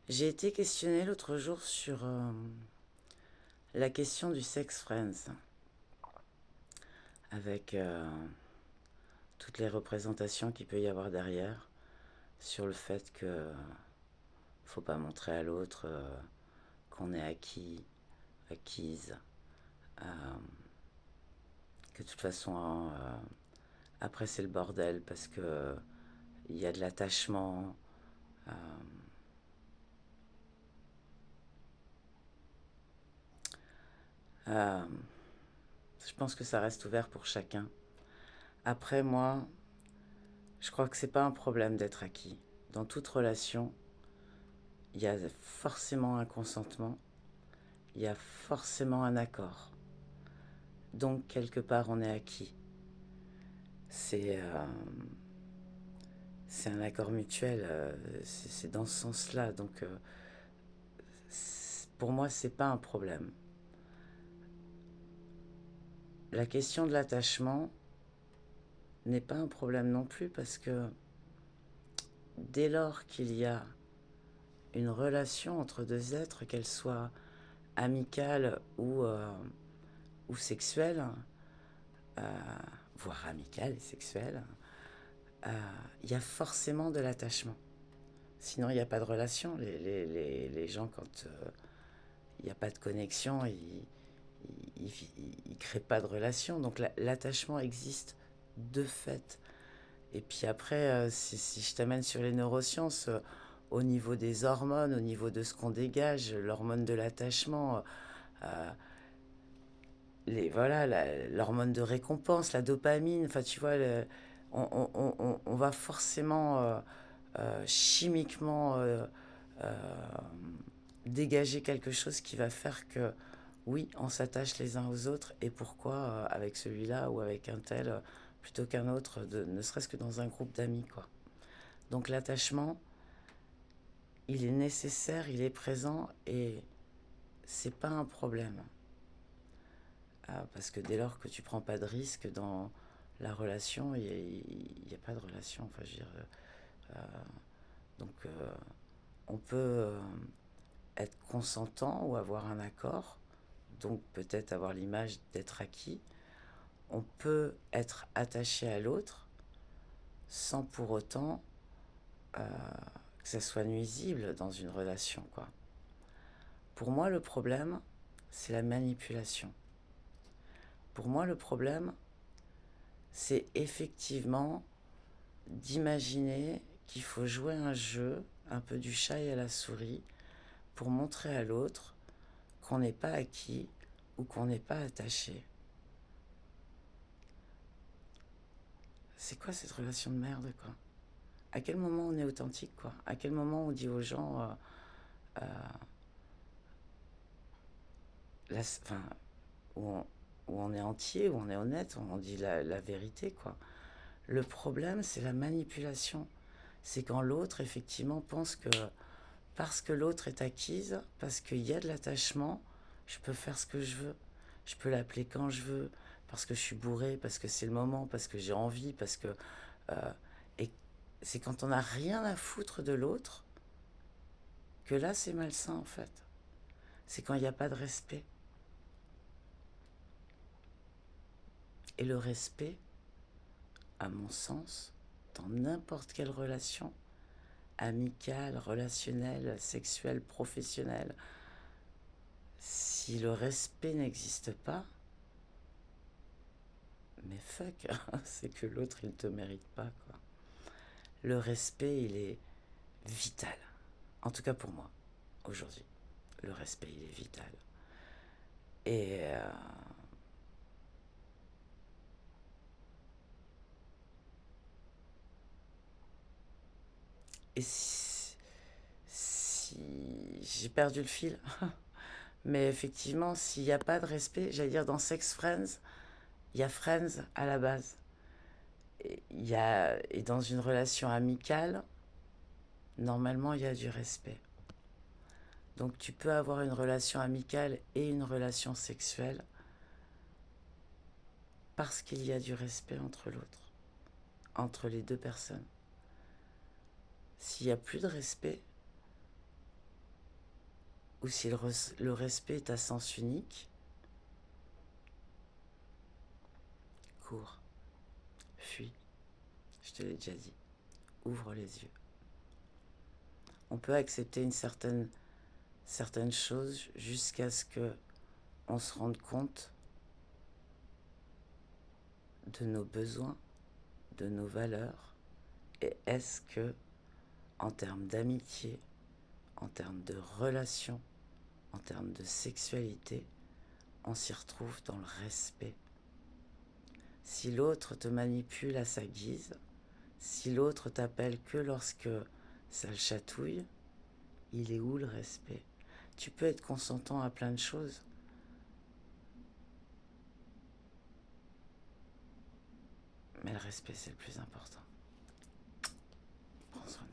J'ai été questionnée l'autre jour sur la question du sex friends, avec toutes les représentations qu'il peut y avoir derrière, sur le fait que faut pas montrer à l'autre qu'on est acquis, acquise, euh, que de toute façon après c'est le bordel parce que il y a de l'attachement. euh, euh, je pense que ça reste ouvert pour chacun. Après moi, je crois que c'est pas un problème d'être acquis. Dans toute relation, il y a forcément un consentement, il y a forcément un accord. Donc, quelque part, on est acquis. C'est c'est un accord mutuel, c'est dans ce sens-là. Donc, pour moi, c'est pas un problème. La question de l'attachement n'est pas un problème non plus parce que dès lors qu'il y a une relation entre deux êtres, qu'elle soit amicale ou sexuelle, euh, voire amicale et sexuelle, il y a forcément de l'attachement. Sinon, il n'y a pas de relation. Les gens, quand il n'y a pas de connexion, ils ne créent pas de relation. Donc l'attachement existe de fait. Et puis après, si je t'amène sur les neurosciences, au niveau des hormones, au niveau de ce qu'on dégage, l'hormone de l'attachement, euh, voilà, l'hormone de récompense, la dopamine, enfin tu vois, on va forcément chimiquement euh, dégager quelque chose qui va faire que oui, on s'attache les uns aux autres et pourquoi avec celui-là ou avec un tel plutôt qu'un autre, ne serait-ce que dans un groupe d'amis quoi. Donc l'attachement, il est nécessaire, il est présent et c'est pas un problème. Parce que dès lors que tu prends pas de risque dans la relation, il n'y a pas de relation. Enfin, je veux dire, euh, donc on peut être consentant ou avoir un accord, donc peut-être avoir l'image d'être acquis. On peut être attaché à l'autre sans pour autant euh, que ça soit nuisible dans une relation, quoi. Pour moi, le problème, c'est la manipulation. Pour moi, le problème, c'est effectivement d'imaginer qu'il faut jouer un jeu, un peu du chat et à la souris, pour montrer à l'autre qu'on n'est pas acquis ou qu'on n'est pas attaché. C'est quoi cette relation de merde, quoi? À quel moment on est authentique, quoi? À quel moment on dit aux gens, euh, enfin, où on, où on est entier, où on est honnête, où on dit la vérité, quoi? Le problème, c'est la manipulation. C'est quand l'autre, effectivement, pense que parce que l'autre est acquise, parce qu'il y a de l'attachement, je peux faire ce que je veux. Je peux l'appeler quand je veux, parce que je suis bourré, parce que c'est le moment, parce que j'ai envie, parce que... et c'est quand on n'a rien à foutre de l'autre que là, c'est malsain, en fait. C'est quand il n'y a pas de respect. Et le respect, à mon sens, dans n'importe quelle relation, amicale, relationnelle, sexuelle, professionnelle, si le respect n'existe pas, mais fuck, c'est que l'autre, il ne te mérite pas, quoi. Le respect, il est vital. En tout cas pour moi, aujourd'hui. Le respect, il est vital. Et, et si j'ai perdu le fil, mais effectivement, s'il n'y a pas de respect, j'allais dire dans Sex Friends, il y a Friends à la base. Et dans une relation amicale, normalement, il y a du respect. Donc tu peux avoir une relation amicale et une relation sexuelle parce qu'il y a du respect entre l'autre, entre les deux personnes. S'il n'y a plus de respect, ou si le respect est à sens unique, cours, fuis, je te l'ai déjà dit, ouvre les yeux. On peut accepter une certaine chose jusqu'à ce que on se rende compte de nos besoins, de nos valeurs, et est-ce que, en termes d'amitié, en termes de relations, en termes de sexualité, on s'y retrouve dans le respect. Si l'autre te manipule à sa guise, si l'autre t'appelle que lorsque ça le chatouille, il est où le respect? Tu peux être consentant à plein de choses, mais le respect c'est le plus important. Prends soin de toi.